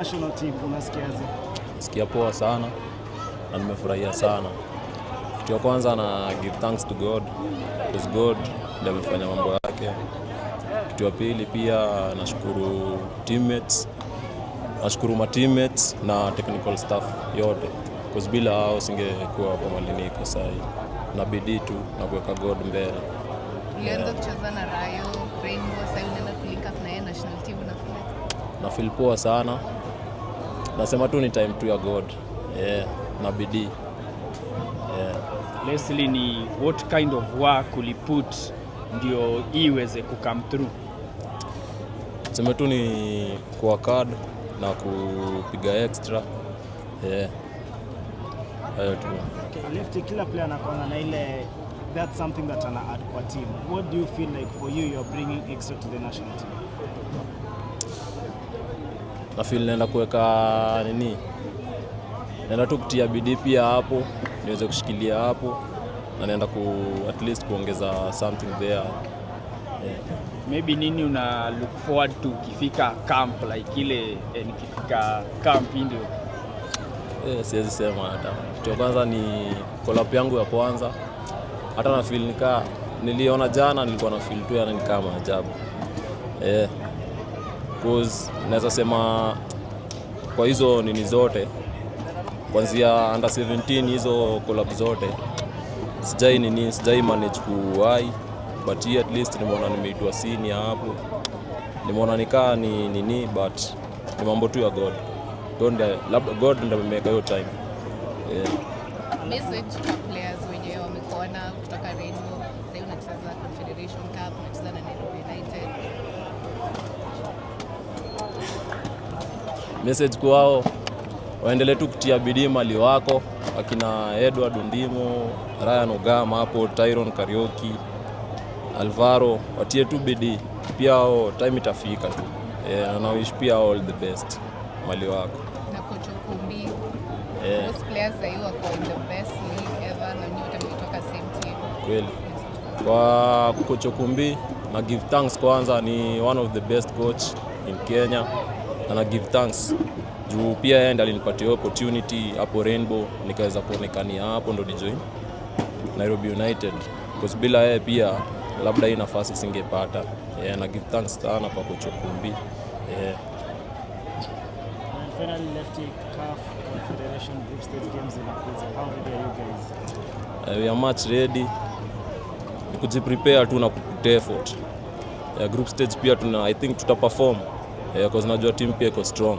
National team unasikiaje? Sikia poa sana na nimefurahia sana. Kitu ya kwanza na give thanks to God because God ndiye amefanya mambo yake. Kitu ya pili pia nashukuru teammates. Nashukuru ma teammates na technical staff yote because bila hao singekuwa hapo mahali niko sasa. Na bidii tu na kuweka God mbele. Ulianza kucheza na Rayo, Rainbow, sasa unaenda kulink up na yeye national team na feel poa sana. Nasema tu ni time tu ya God. Na bidii. Leslie, ni what kind of work uliput ndio iweze come through? Sema tu ni work hard na kupiga extra. Hayo tu. Okay, left kila player anakuwa na ile that's something that ana add kwa team. What do you feel like for you're bringing extra to the national team? Na feel naenda kuweka nini? Naenda tu kutia bidii pia hapo, niweze kushikilia hapo na naenda at least kuongeza something there. Maybe nini una look forward to ukifika camp like ile nikifika camp ndio? Siwezi sema hata. Kitu kwanza ni collab yangu ya kwanza. Hata na feel niliona jana nilikuwa na feel tu yani ni kama ajabu. Because naweza sema kwa hizo nini zote kuanzia under 17 hizo collab zote sijai manage kuwai, but at least nimeona nimeitwa senior hapo, nimeona nikaa ni nini, but ni mambo tu ya God. God ndiye ameweka hiyo time. Message kwa players wenyewe wamekuona kutoka Rainbow, sasa unacheza Confederation Cup, unacheza na Nairobi United. Message kwao, waendelee tu kutia bidii mali wako, akina Edward Ndimo, Ryan Ogama hapo, Tyron Karaoke, Alvaro, watie tu bidii. Pia time itafika tu. Na wish pia all the best mali wako. Na coach Okumbi, those players wako in the best league ever na nyote mlitoka same team. Kweli. Kwa coach Okumbi na give thanks kwanza, ni one of the best coach in Kenya. Na give thanks juu pia yeye ndiye alinipatia opportunity hapo Rainbow, nikaweza kuonekania hapo ndo join Nairobi United, because bila yeye pia labda hii nafasi singepata. Na give thanks sana kwa coach Okumbi. Finally left CAF Confederation Group Stage games in Akuza. How ready are you guys? We are much ready. Kujiprepare tu na kuput effort. Group stage pia I think tutaperform because najua team pia iko strong.